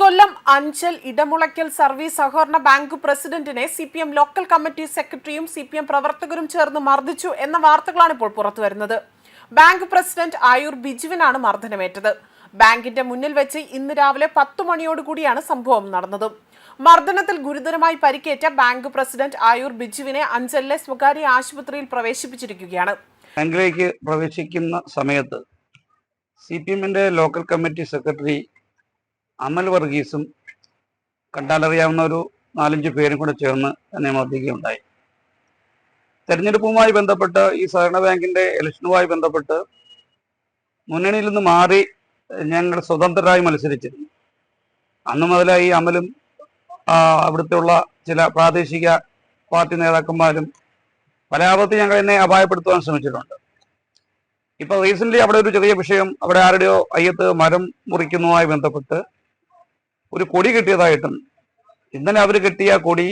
Kollam Anchal Edamulakkal service സഹകരണ bank പ്രസിഡന്റിനെ CPM local committee സെക്രട്ടറിയും സിപിഎം പ്രവർത്തകരും ചേർന്ന് മർദ്ദിച്ചു എന്ന വാർത്തകളാണ് ഇപ്പോൾ പുറത്തുവരുന്നത്. ബാങ്ക് പ്രസിഡന്റ് ആയൂർ ബിജുവിനാണ് മർദ്ദനമേറ്റത്. ബാങ്കിന്റെ മുന്നിൽ വെച്ച് ഇന്ന് രാവിലെ 10 മണിയോടുകൂടിയാണ് സംഭവം നടന്നത്. മർദ്ദനത്തിൽ ഗുരുതരമായി പരിക്കേറ്റ ബാങ്ക് പ്രസിഡന്റ് ആയൂർ ബിജുവിനെ അഞ്ചലിലെ സ്വകാര്യ ആശുപത്രിയിൽ പ്രവേശിപ്പിച്ചിരിക്കുകയാണ്. ബാങ്കിലേക്ക് പ്രവേശിക്കുന്ന സമയത്ത് സിപിഎമ്മിന്റെ ലോക്കൽ കമ്മിറ്റി സെക്രട്ടറി അമൽ വർഗീസും കണ്ടാലറിയാവുന്ന ഒരു 4-5 പേരും കൂടെ ചേർന്ന് എന്നെ മർദ്ദിക്കുകയുണ്ടായി. തെരഞ്ഞെടുപ്പുമായി ബന്ധപ്പെട്ട് ഈ സഹകരണ ബാങ്കിന്റെ ഇലക്ഷനുമായി ബന്ധപ്പെട്ട് മുന്നണിയിൽ നിന്ന് മാറി ഞങ്ങൾ സ്വതന്ത്രരായി മത്സരിച്ചിരുന്നു. അന്ന് മുതലായി അമലും അവിടുത്തെ ചില പ്രാദേശിക പാർട്ടി നേതാക്കന്മാരും പലാപത്ത് ഞങ്ങൾ എന്നെ അപായപ്പെടുത്തുവാൻ ശ്രമിച്ചിട്ടുണ്ട്. ഇപ്പൊ റീസെന്റ് അവിടെ ഒരു ചെറിയ വിഷയം, അവിടെ ആരുടെയോ അയ്യത്ത് മരം മുറിക്കുന്നതുമായി ബന്ധപ്പെട്ട് ഒരു കൊടി കിട്ടിയതായിട്ടും ഇന്നലെ അവർ കിട്ടിയ കൊടി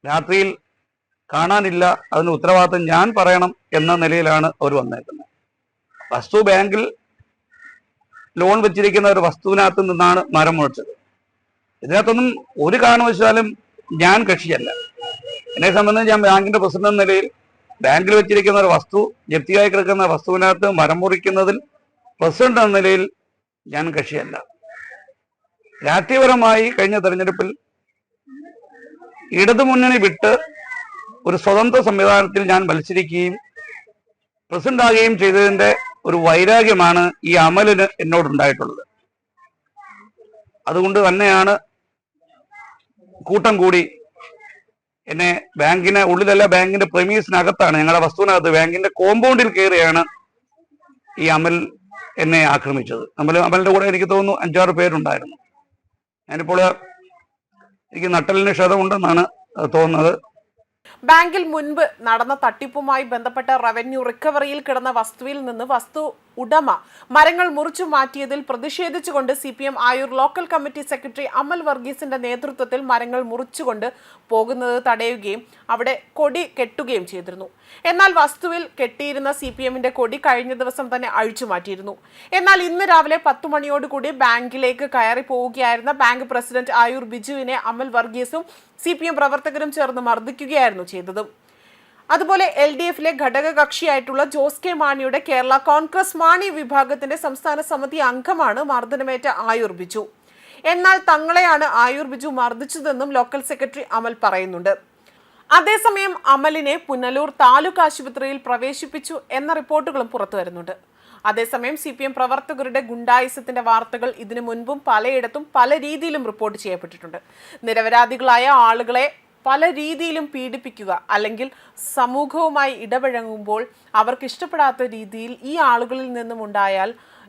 രാത്രിയിൽ കാണാനില്ല, അതിന് ഉത്തരവാദിത്തം ഞാൻ പറയണം എന്ന നിലയിലാണ് അവർ വന്നേക്കുന്നത്. വസ്തു ബാങ്കിൽ ലോൺ വെച്ചിരിക്കുന്ന ഒരു വസ്തുവിനകത്ത് നിന്നാണ് മരം മുറിച്ചത്. ഇതിനകത്തൊന്നും ഒരു കാരണവശാലും ഞാൻ കക്ഷിയല്ല. എന്നെ സംബന്ധിച്ച് ഞാൻ ബാങ്കിന്റെ പ്രസിഡന്റ് എന്ന നിലയിൽ ബാങ്കിൽ വെച്ചിരിക്കുന്ന ഒരു വസ്തു, ജപ്തിയായി കിടക്കുന്ന വസ്തുവിനകത്ത് മരം മുറിക്കുന്നതിൽ പ്രസിഡന്റ് എന്ന നിലയിൽ ഞാൻ കക്ഷിയല്ല. രാഷ്ട്രീയപരമായി കഴിഞ്ഞ തെരഞ്ഞെടുപ്പിൽ ഇടതുമുന്നണി വിട്ട് ഒരു സ്വതന്ത്ര സംവിധാനത്തിൽ ഞാൻ മത്സരിക്കുകയും പ്രസിഡന്റ് ആകുകയും ചെയ്തതിന്റെ ഒരു വൈരാഗ്യമാണ് ഈ അമലിന് എന്നോടുണ്ടായിട്ടുള്ളത്. അതുകൊണ്ട് തന്നെയാണ് കൂട്ടം കൂടി എന്നെ ബാങ്കിന് ഉള്ളിലല്ല, ബാങ്കിന്റെ പ്രീമിയസിനകത്താണ്, ഞങ്ങളുടെ വസ്തുവിനകത്ത് ബാങ്കിന്റെ കോമ്പൗണ്ടിൽ കയറിയാണ് ഈ അമൽ എന്നെ ആക്രമിച്ചത്. അമലിന്റെ കൂടെ എനിക്ക് തോന്നുന്നു 5-6 പേരുണ്ടായിരുന്നു. ഞാനിപ്പോൾ എനിക്ക് നട്ടലിന് ക്ഷതമുണ്ടെന്നാണ് തോന്നുന്നത്. ബാങ്കിൽ മുൻപ് നടന്ന തട്ടിപ്പുമായി ബന്ധപ്പെട്ട റവന്യൂ റിക്കവറിയിൽ കിടന്ന വസ്തുവിൽ നിന്ന് വസ്തു ഉടമ മരങ്ങൾ മുറിച്ചു മാറ്റിയതിൽ പ്രതിഷേധിച്ചുകൊണ്ട് CPM Ayur local committee secretary Amal വർഗീസിന്റെ നേതൃത്വത്തിൽ മരങ്ങൾ മുറിച്ചുകൊണ്ട് പോകുന്നത് തടയുകയും അവിടെ കൊടി കെട്ടുകയും ചെയ്തിരുന്നു. എന്നാൽ വസ്തുവിൽ കെട്ടിയിരുന്ന സിപിഎമ്മിന്റെ കൊടി കഴിഞ്ഞ ദിവസം തന്നെ അഴിച്ചു മാറ്റിയിരുന്നു. എന്നാൽ ഇന്ന് രാവിലെ 10 മണിയോടുകൂടി ബാങ്കിലേക്ക് കയറി പോവുകയായിരുന്ന ബാങ്ക് പ്രസിഡന്റ് ആയൂർ ബിജുവിനെ അമൽ വർഗീസും സിപിഎം പ്രവർത്തകരും ചേർന്ന് മർദ്ദിക്കുകയായിരുന്നു ചെയ്തത്. അതുപോലെ LDFിലെ ഘടക കക്ഷിയായിട്ടുള്ള ജോസ് കെ മാണിയുടെ കേരള കോൺഗ്രസ് മാണി വിഭാഗത്തിന്റെ സംസ്ഥാന സമിതി അംഗമാണ് മർദ്ദനമേറ്റ ആയൂർ ബിജു. എന്നാൽ തങ്ങളെയാണ് ആയൂർ ബിജു മർദ്ദിച്ചതെന്നും ലോക്കൽ സെക്രട്ടറി അമൽ പറയുന്നുണ്ട്. അതേസമയം അമലിനെ പുനലൂർ താലൂക്ക് ആശുപത്രിയിൽ പ്രവേശിപ്പിച്ചു എന്ന റിപ്പോർട്ടുകളും പുറത്തു വരുന്നുണ്ട്. അതേസമയം സിപിഎം പ്രവർത്തകരുടെ ഗുണ്ടായിസത്തിന്റെ വാർത്തകൾ ഇതിനു മുൻപും പലയിടത്തും പല രീതിയിലും റിപ്പോർട്ട് ചെയ്യപ്പെട്ടിട്ടുണ്ട്. നിരപരാധികളായ ആളുകളെ പല രീതിയിലും പീഡിപ്പിക്കുക, അല്ലെങ്കിൽ സമൂഹവുമായി ഇടപഴകുമ്പോൾ അവർക്ക് ഇഷ്ടപ്പെടാത്ത രീതിയിൽ ഈ ആളുകളിൽ നിന്നും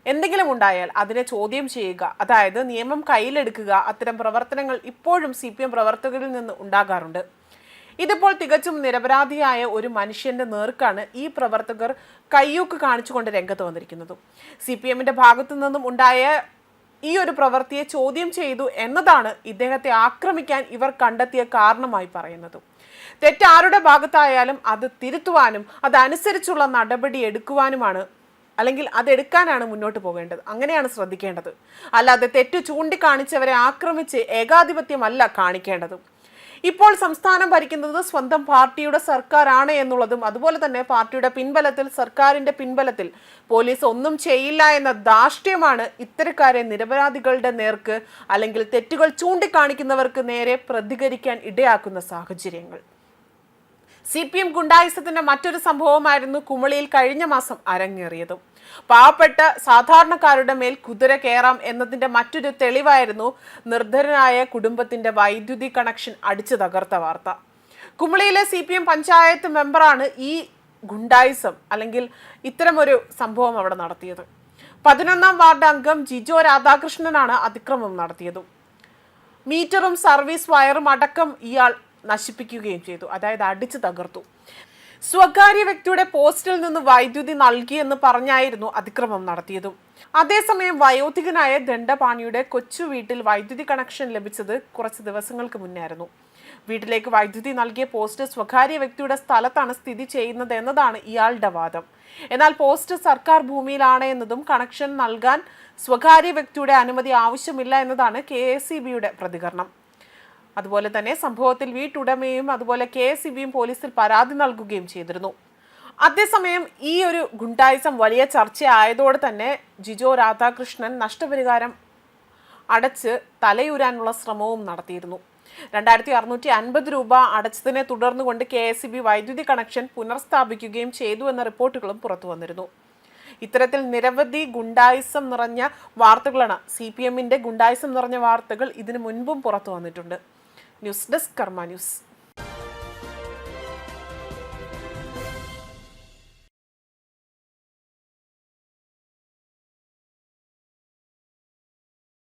എന്തെങ്കിലും ഉണ്ടായാൽ അതിനെ ചോദ്യം ചെയ്യുക, അതായത് നിയമം കയ്യിലെടുക്കുക, അത്തരം പ്രവർത്തനങ്ങൾ ഇപ്പോഴും സിപിഎം പ്രവർത്തകരിൽ നിന്ന് ഉണ്ടാകാറുണ്ട്. ഇതിപ്പോൾ തികച്ചും നിരപരാധിയായ ഒരു മനുഷ്യന്റെ നേർക്കാണ് ഈ പ്രവർത്തകർ കയ്യൂക്ക് കാണിച്ചുകൊണ്ട് രംഗത്ത് വന്നിരിക്കുന്നത്. സിപിഎമ്മിന്റെ ഭാഗത്തു നിന്നും ഉണ്ടായ ഈ ഒരു പ്രവൃത്തിയെ ചോദ്യം ചെയ്തു എന്നതാണ് ഇദ്ദേഹത്തെ ആക്രമിക്കാൻ ഇവർ കണ്ടെത്തിയ കാരണമായി പറയുന്നത്. തെറ്റാരുടെ ഭാഗത്തായാലും അത് തിരുത്തുവാനും അതനുസരിച്ചുള്ള നടപടി എടുക്കുവാനുമാണ്, അല്ലെങ്കിൽ അതെടുക്കാനാണ് മുന്നോട്ട് പോകേണ്ടത്. അങ്ങനെയാണ് ശ്രദ്ധിക്കേണ്ടത്. അല്ലാതെ തെറ്റ് ചൂണ്ടിക്കാണിച്ചവരെ ആക്രമിച്ച് ഏകാധിപത്യമല്ല കാണിക്കേണ്ടത്. ഇപ്പോൾ സംസ്ഥാനം ഭരിക്കുന്നത് സ്വന്തം പാർട്ടിയുടെ സർക്കാരാണ് എന്നുള്ളതും, അതുപോലെ തന്നെ പാർട്ടിയുടെ പിൻബലത്തിൽ, സർക്കാരിന്റെ പിൻബലത്തിൽ പോലീസ് ഒന്നും ചെയ്യില്ല എന്ന ധാർഷ്ട്യമാണ് ഇത്തരക്കാരെ നിരപരാധികളുടെ നേർക്ക്, അല്ലെങ്കിൽ തെറ്റുകൾ ചൂണ്ടിക്കാണിക്കുന്നവർക്ക് നേരെ പ്രതികരിക്കാൻ ഇടയാക്കുന്ന സാഹചര്യങ്ങൾ. സിപിഎം ഗുണ്ടായിസത്തിന്റെ മറ്റൊരു സംഭവമായിരുന്നു കുമളിയിൽ കഴിഞ്ഞ മാസം അരങ്ങേറിയതും. പാവപ്പെട്ട സാധാരണക്കാരുടെ മേൽ കുതിര കയറാം എന്നതിന്റെ മറ്റൊരു തെളിവായിരുന്നു നിർധനരായ കുടുംബത്തിന്റെ വൈദ്യുതി കണക്ഷൻ അടിച്ചു തകർത്ത വാർത്ത. കുമളിയിലെ സിപിഎം പഞ്ചായത്ത് മെമ്പറാണ് ഈ ഗുണ്ടായിസം, അല്ലെങ്കിൽ ഇത്തരമൊരു സംഭവം അവിടെ നടത്തിയത്. 11ാം വാർഡ് അംഗം ജിജോ രാധാകൃഷ്ണനാണ് അതിക്രമം നടത്തിയത്. മീറ്ററും സർവീസ് വയറും അടക്കം ഇയാൾ നശിപ്പിക്കുകയും ചെയ്തു, അതായത് അടിച്ചു തകർത്തു. സ്വകാര്യ വ്യക്തിയുടെ പോസ്റ്റിൽ നിന്ന് വൈദ്യുതി നൽകിയെന്ന് പറഞ്ഞായിരുന്നു അതിക്രമം നടത്തിയതും. അതേസമയം വയോധികനായ ദണ്ഡപാണിയുടെ കൊച്ചു വീട്ടിൽ വൈദ്യുതി കണക്ഷൻ ലഭിച്ചത് കുറച്ച് ദിവസങ്ങൾക്ക് മുന്നായിരുന്നു. വീട്ടിലേക്ക് വൈദ്യുതി നൽകിയ പോസ്റ്റ് സ്വകാര്യ വ്യക്തിയുടെ സ്ഥലത്താണ് സ്ഥിതി ചെയ്യുന്നത് എന്നതാണ് ഇയാളുടെ വാദം. എന്നാൽ പോസ്റ്റ് സർക്കാർ ഭൂമിയിലാണ് എന്നതും കണക്ഷൻ നൽകാൻ സ്വകാര്യ വ്യക്തിയുടെ അനുമതി ആവശ്യമില്ല എന്നതാണ് KSEBയുടെ പ്രതികരണം. അതുപോലെ തന്നെ സംഭവത്തിൽ വീട്ടുടമയും അതുപോലെ KSEBയും പോലീസിൽ പരാതി നൽകുകയും ചെയ്തിരുന്നു. അതേസമയം ഈ ഒരു ഗുണ്ടായിസം വലിയ ചർച്ചയായതോടെ തന്നെ ജിജോ രാധാകൃഷ്ണൻ നഷ്ടപരിഹാരം അടച്ച് തലയൂരാനുള്ള ശ്രമവും നടത്തിയിരുന്നു. 2650 രൂപ അടച്ചതിനെ തുടർന്നുകൊണ്ട് KSEB വൈദ്യുതി കണക്ഷൻ പുനഃസ്ഥാപിക്കുകയും ചെയ്തു എന്ന റിപ്പോർട്ടുകളും പുറത്തു വന്നിരുന്നു. ഇത്തരത്തിൽ നിരവധി ഗുണ്ടായിസം നിറഞ്ഞ വാർത്തകളാണ് CPMന്റെ ഗുണ്ടായിസം നിറഞ്ഞ വാർത്തകൾ ഇതിനു മുൻപും പുറത്തു വന്നിട്ടുണ്ട്. ന്യൂസ് ഡെസ്ക് കർമ്മ ന്യൂസ്.